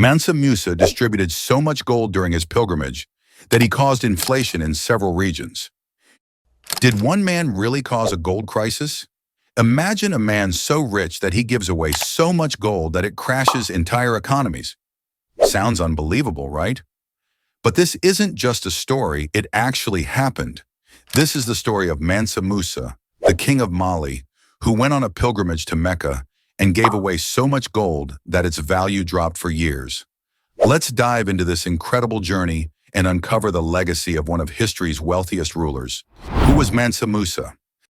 Mansa Musa distributed so much gold during his pilgrimage that he caused inflation in several regions. Did one man really cause a gold crisis? Imagine a man so rich that he gives away so much gold that it crashes entire economies. Sounds unbelievable, right? But this isn't just a story, it actually happened. This is the story of Mansa Musa, the king of Mali, who went on a pilgrimage to Mecca and gave away so much gold that its value dropped for years. Let's dive into this incredible journey and uncover the legacy of one of history's wealthiest rulers. Who was Mansa Musa?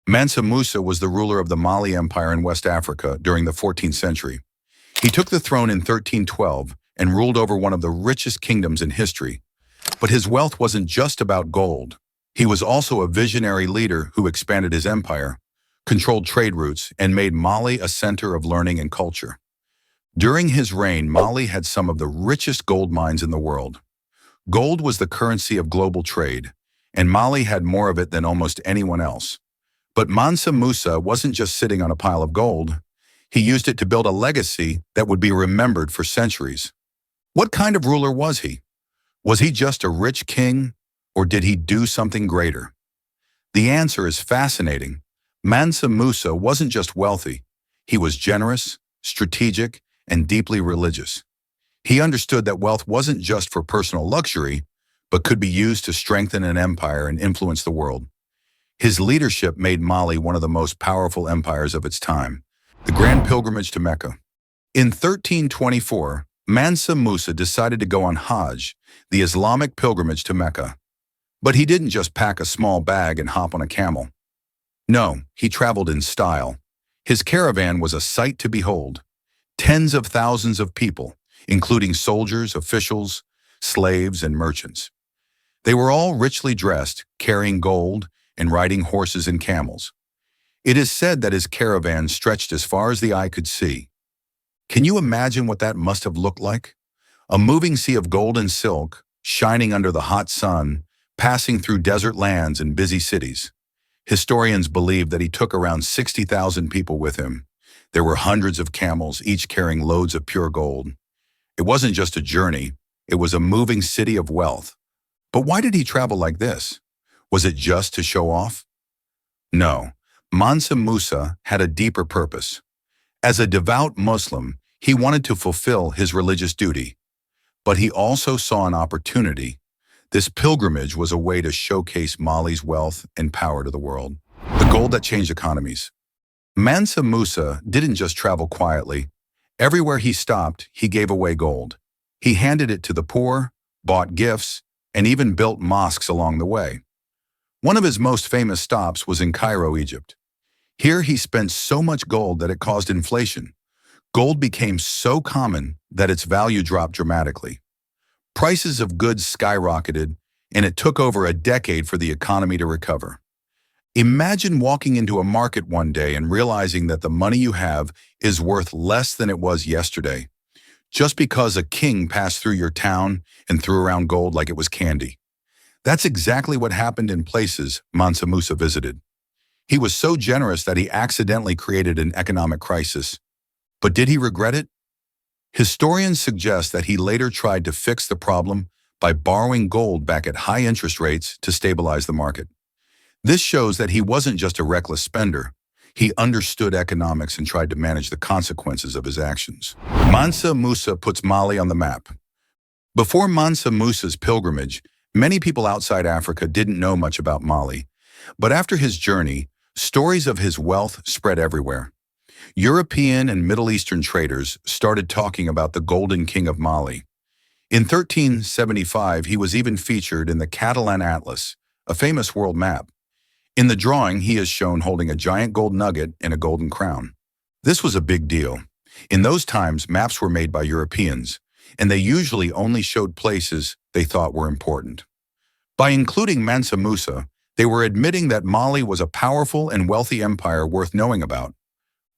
Mansa Musa was the ruler of the Mali Empire in West Africa during the 14th century. He took the throne in 1312 and ruled over one of the richest kingdoms in history. But his wealth wasn't just about gold. He was also a visionary leader who expanded his empire, controlled trade routes, and made Mali a center of learning and culture. During his reign, Mali had some of the richest gold mines in the world. Gold was the currency of global trade, and Mali had more of it than almost anyone else. But Mansa Musa wasn't just sitting on a pile of gold. He used it to build a legacy that would be remembered for centuries. What kind of ruler was he? Was he just a rich king, or did he do something greater? The answer is fascinating. Mansa Musa wasn't just wealthy. He was generous, strategic, and deeply religious. He understood that wealth wasn't just for personal luxury, but could be used to strengthen an empire and influence the world. His leadership made Mali one of the most powerful empires of its time. The Grand Pilgrimage to Mecca. In 1324, Mansa Musa decided to go on Hajj, the Islamic pilgrimage to Mecca. But he didn't just pack a small bag and hop on a camel. No, he traveled in style. His caravan was a sight to behold. Tens of thousands of people, including soldiers, officials, slaves, and merchants. They were all richly dressed, carrying gold, and riding horses and camels. It is said that his caravan stretched as far as the eye could see. Can you imagine what that must have looked like? A moving sea of gold and silk, shining under the hot sun, passing through desert lands and busy cities. Historians believe that he took around 60,000 people with him. There were hundreds of camels, each carrying loads of pure gold. It wasn't just a journey, it was a moving city of wealth. But why did he travel like this? Was it just to show off? No, Mansa Musa had a deeper purpose. As a devout Muslim, he wanted to fulfill his religious duty. But he also saw an opportunity. This pilgrimage was a way to showcase Mali's wealth and power to the world. The gold that changed economies. Mansa Musa didn't just travel quietly. Everywhere he stopped, he gave away gold. He handed it to the poor, bought gifts, and even built mosques along the way. One of his most famous stops was in Cairo, Egypt. Here he spent so much gold that it caused inflation. Gold became so common that its value dropped dramatically. Prices of goods skyrocketed, and it took over a decade for the economy to recover. Imagine walking into a market one day and realizing that the money you have is worth less than it was yesterday, just because a king passed through your town and threw around gold like it was candy. That's exactly what happened in places Mansa Musa visited. He was so generous that he accidentally created an economic crisis. But did he regret it? Historians suggest that he later tried to fix the problem by borrowing gold back at high interest rates to stabilize the market. This shows that he wasn't just a reckless spender. He understood economics and tried to manage the consequences of his actions. Mansa Musa puts Mali on the map. Before Mansa Musa's pilgrimage, many people outside Africa didn't know much about Mali. But after his journey, stories of his wealth spread everywhere. European and Middle Eastern traders started talking about the Golden King of Mali. In 1375, he was even featured in the Catalan Atlas, a famous world map. In the drawing, he is shown holding a giant gold nugget and a golden crown. This was a big deal. In those times, maps were made by Europeans, and they usually only showed places they thought were important. By including Mansa Musa, they were admitting that Mali was a powerful and wealthy empire worth knowing about.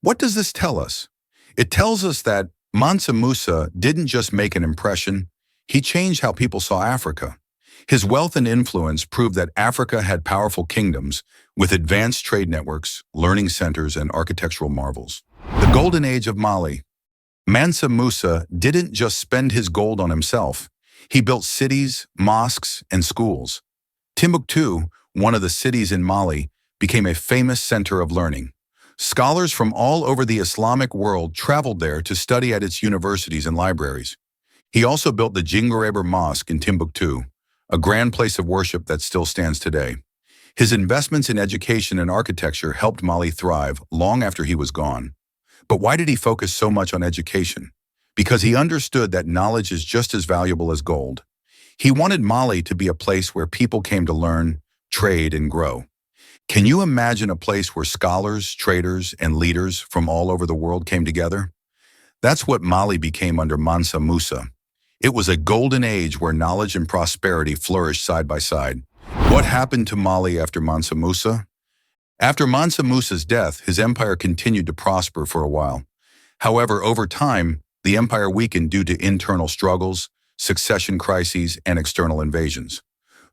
What does this tell us? It tells us that Mansa Musa didn't just make an impression, he changed how people saw Africa. His wealth and influence proved that Africa had powerful kingdoms with advanced trade networks, learning centers, and architectural marvels. The Golden Age of Mali. Mansa Musa didn't just spend his gold on himself. He built cities, mosques, and schools. Timbuktu, one of the cities in Mali, became a famous center of learning. Scholars from all over the Islamic world traveled there to study at its universities and libraries. He also built the Jingureber Mosque in Timbuktu, a grand place of worship that still stands today. His investments in education and architecture helped Mali thrive long after he was gone. But why did he focus so much on education? Because he understood that knowledge is just as valuable as gold. He wanted Mali to be a place where people came to learn, trade, and grow. Can you imagine a place where scholars, traders, and leaders from all over the world came together? That's what Mali became under Mansa Musa. It was a golden age where knowledge and prosperity flourished side by side. What happened to Mali after Mansa Musa? After Mansa Musa's death, his empire continued to prosper for a while. However, over time, the empire weakened due to internal struggles, succession crises, and external invasions.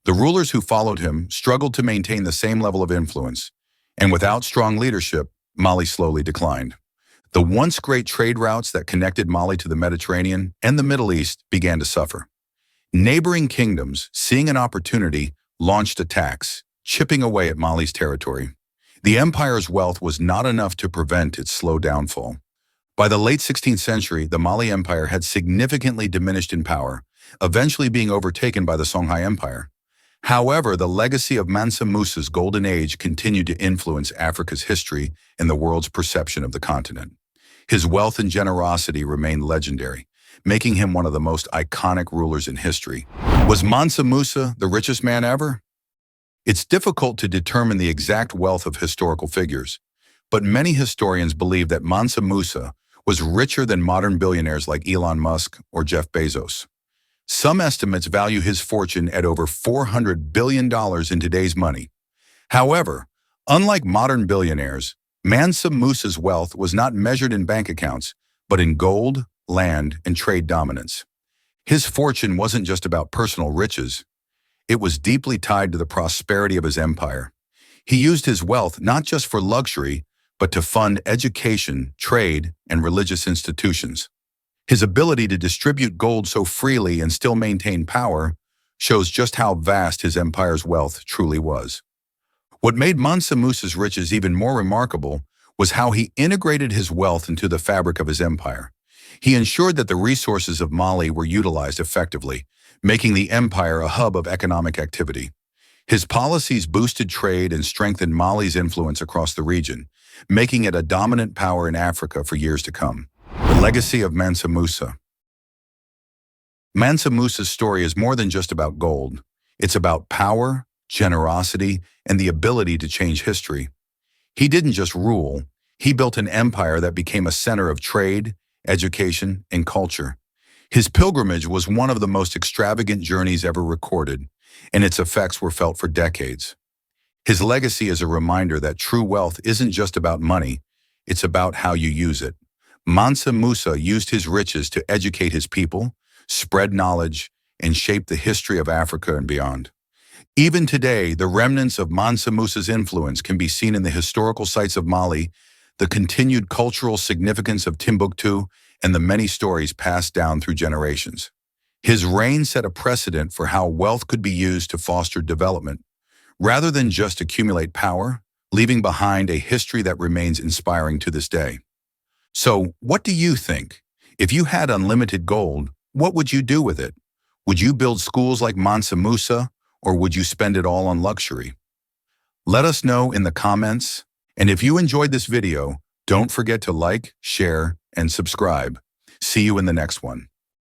The rulers who followed him struggled to maintain the same level of influence, and without strong leadership, Mali slowly declined. The once great trade routes that connected Mali to the Mediterranean and the Middle East began to suffer. Neighboring kingdoms, seeing an opportunity, launched attacks, chipping away at Mali's territory. The empire's wealth was not enough to prevent its slow downfall. By the late 16th century, the Mali Empire had significantly diminished in power, eventually being overtaken by the Songhai Empire. However, the legacy of Mansa Musa's golden age continued to influence Africa's history and the world's perception of the continent. His wealth and generosity remained legendary, making him one of the most iconic rulers in history. Was Mansa Musa the richest man ever? It's difficult to determine the exact wealth of historical figures, but many historians believe that Mansa Musa was richer than modern billionaires like Elon Musk or Jeff Bezos. Some estimates value his fortune at over $400 billion in today's money. However, unlike modern billionaires, Mansa Musa's wealth was not measured in bank accounts, but in gold, land, and trade dominance. His fortune wasn't just about personal riches. It was deeply tied to the prosperity of his empire. He used his wealth not just for luxury, but to fund education, trade, and religious institutions. His ability to distribute gold so freely and still maintain power shows just how vast his empire's wealth truly was. What made Mansa Musa's riches even more remarkable was how he integrated his wealth into the fabric of his empire. He ensured that the resources of Mali were utilized effectively, making the empire a hub of economic activity. His policies boosted trade and strengthened Mali's influence across the region, making it a dominant power in Africa for years to come. The legacy of Mansa Musa. Mansa Musa's story is more than just about gold. It's about power, generosity, and the ability to change history. He didn't just rule, he built an empire that became a center of trade, education, and culture. His pilgrimage was one of the most extravagant journeys ever recorded, and its effects were felt for decades. His legacy is a reminder that true wealth isn't just about money, it's about how you use it. Mansa Musa used his riches to educate his people, spread knowledge, and shape the history of Africa and beyond. Even today, the remnants of Mansa Musa's influence can be seen in the historical sites of Mali, the continued cultural significance of Timbuktu, and the many stories passed down through generations. His reign set a precedent for how wealth could be used to foster development, rather than just accumulate power, leaving behind a history that remains inspiring to this day. So, what do you think? If you had unlimited gold, what would you do with it? Would you build schools like Mansa Musa, or would you spend it all on luxury? Let us know in the comments, and if you enjoyed this video, don't forget to like, share, and subscribe. See you in the next one.